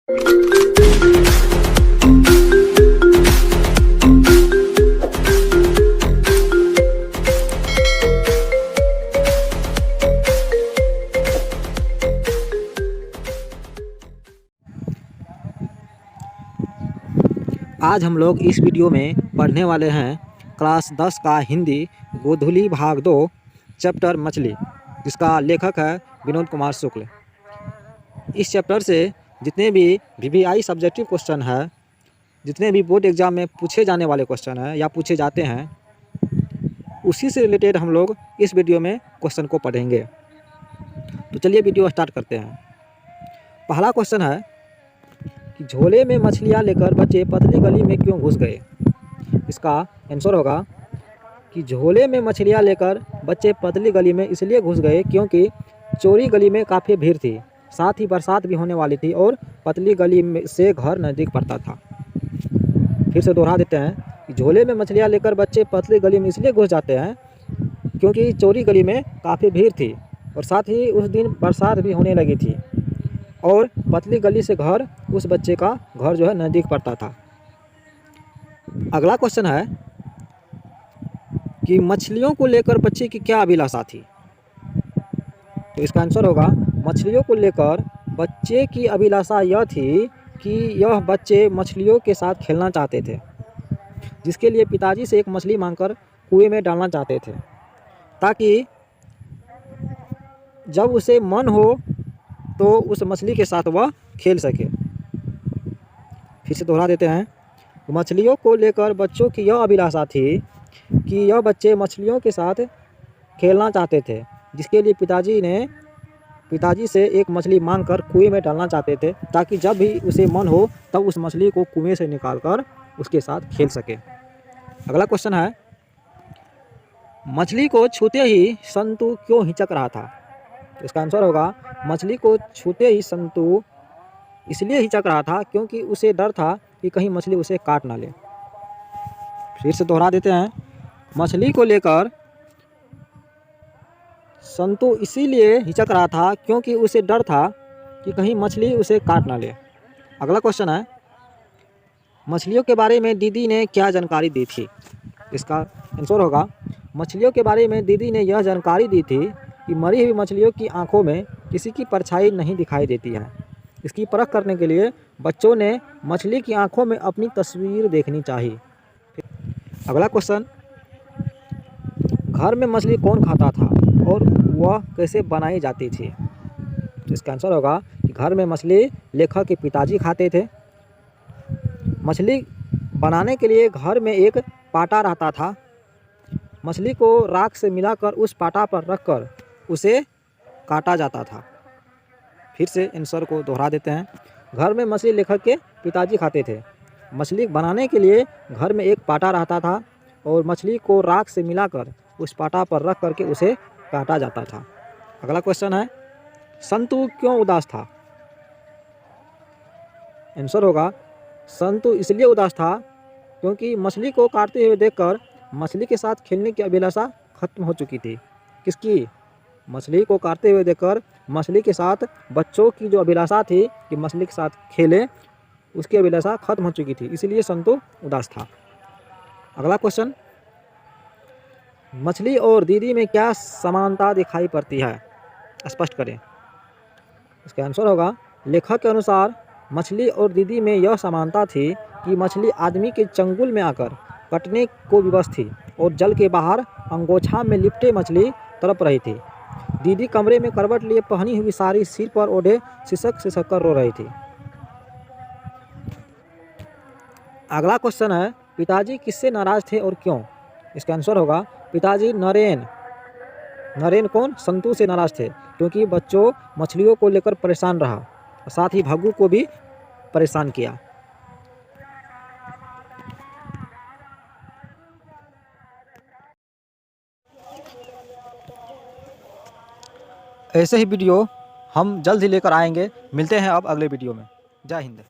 आज हम लोग इस वीडियो में पढ़ने वाले हैं क्लास 10 का हिंदी गोधूली भाग 2 चैप्टर मछली, जिसका लेखक है विनोद कुमार शुक्ल। इस चैप्टर से जितने भी वीवीआई सब्जेक्टिव क्वेश्चन है, जितने भी बोर्ड एग्जाम में पूछे जाने वाले क्वेश्चन हैं या पूछे जाते हैं, उसी से रिलेटेड हम लोग इस वीडियो में क्वेश्चन को पढ़ेंगे। तो चलिए वीडियो स्टार्ट करते हैं। पहला क्वेश्चन है कि झोले में मछलियाँ लेकर बच्चे पतली गली में क्यों घुस गए। इसका आंसर होगा कि झोले में मछलियाँ लेकर बच्चे पतली गली में इसलिए घुस गए क्योंकि चौड़ी गली में काफ़ी भीड़ थी, साथ ही बरसात भी होने वाली थी और पतली गली में से घर नज़दीक पड़ता था। फिर से दोहरा देते हैं कि झोले में मछलियाँ लेकर बच्चे पतली गली में इसलिए घुस जाते हैं क्योंकि चौड़ी गली में काफ़ी भीड़ थी और साथ ही उस दिन बरसात भी होने लगी थी और पतली गली से घर उस बच्चे का घर जो है नज़दीक पड़ता था। अगला क्वेश्चन है कि मछलियों को लेकर बच्चे की क्या अभिलाषा थी। तो इसका आंसर होगा मछलियों को लेकर बच्चे की अभिलाषा यह थी कि यह बच्चे मछलियों के साथ खेलना चाहते थे, जिसके लिए पिताजी से एक मछली मांगकर कुएं में डालना चाहते थे ताकि जब उसे मन हो तो उस मछली के साथ वह खेल सके। फिर से दोहरा देते हैं, मछलियों को लेकर बच्चों की यह अभिलाषा थी कि यह बच्चे मछलियों के साथ खेलना चाहते थे, जिसके लिए पिताजी से एक मछली मांगकर कुएं में डालना चाहते थे ताकि जब भी उसे मन हो तब उस मछली को कुएं से निकालकर उसके साथ खेल सके। अगला क्वेश्चन है, मछली को छूते ही संतु क्यों हिचक रहा था। इसका आंसर होगा मछली को छूते ही संतु इसलिए हिचक रहा था क्योंकि उसे डर था कि कहीं मछली उसे काट ना ले। फिर से दोहरा देते हैं, मछली को लेकर संतु इसीलिए हिचक रहा था क्योंकि उसे डर था कि कहीं मछली उसे काट ना ले। अगला क्वेश्चन है, मछलियों के बारे में दीदी ने क्या जानकारी दी थी। इसका आंसर होगा मछलियों के बारे में दीदी ने यह जानकारी दी थी कि मरी हुई मछलियों की आंखों में किसी की परछाई नहीं दिखाई देती है। इसकी परख करने के लिए बच्चों ने मछली की आंखों में अपनी तस्वीर देखनी चाहिए। अगला क्वेश्चन, घर में मछली कौन खाता था और वह कैसे बनाई जाती थी। इसका आंसर होगा कि घर में मछली लेखक के पिताजी खाते थे। मछली बनाने के लिए घर में एक पाटा रहता था। मछली को राख से मिलाकर उस पाटा पर रखकर उसे काटा जाता था। फिर से आंसर को दोहरा देते हैं, घर में मछली लेखक के पिताजी खाते थे। मछली बनाने के लिए घर में एक पाटा रहता था और मछली को राख से मिलाकर उस पाटा पर रख करके उसे काटा जाता था। अगला क्वेश्चन है, संतु क्यों उदास था। आंसर होगा संतु इसलिए उदास था क्योंकि मछली को काटते हुए देखकर मछली के साथ खेलने की अभिलाषा खत्म हो चुकी थी। किसकी? मछली को काटते हुए देखकर मछली के साथ बच्चों की जो अभिलाषा थी कि मछली के साथ खेले, उसकी अभिलाषा खत्म हो चुकी थी, इसलिए संतु उदास था। अगला क्वेश्चन, मछली और दीदी में क्या समानता दिखाई पड़ती है, स्पष्ट करें। इसका आंसर होगा लेखक के अनुसार मछली और दीदी में यह समानता थी कि मछली आदमी के चंगुल में आकर कटने को विवश थी और जल के बाहर अंगोछा में लिपटे मछली तड़प रही थी। दीदी कमरे में करवट लिए पहनी हुई साड़ी सिर पर ओढ़े सिसक सिसक कर रो रही थी। अगला क्वेश्चन है, पिताजी किससे नाराज थे और क्यों। इसका आंसर होगा पिताजी नरेन कौन? संतु से नाराज थे क्योंकि बच्चों मछलियों को लेकर परेशान रहा और साथ ही भग्गू को भी परेशान किया। ऐसे ही वीडियो हम जल्द ही लेकर आएंगे। मिलते हैं अब अगले वीडियो में। जय हिंद।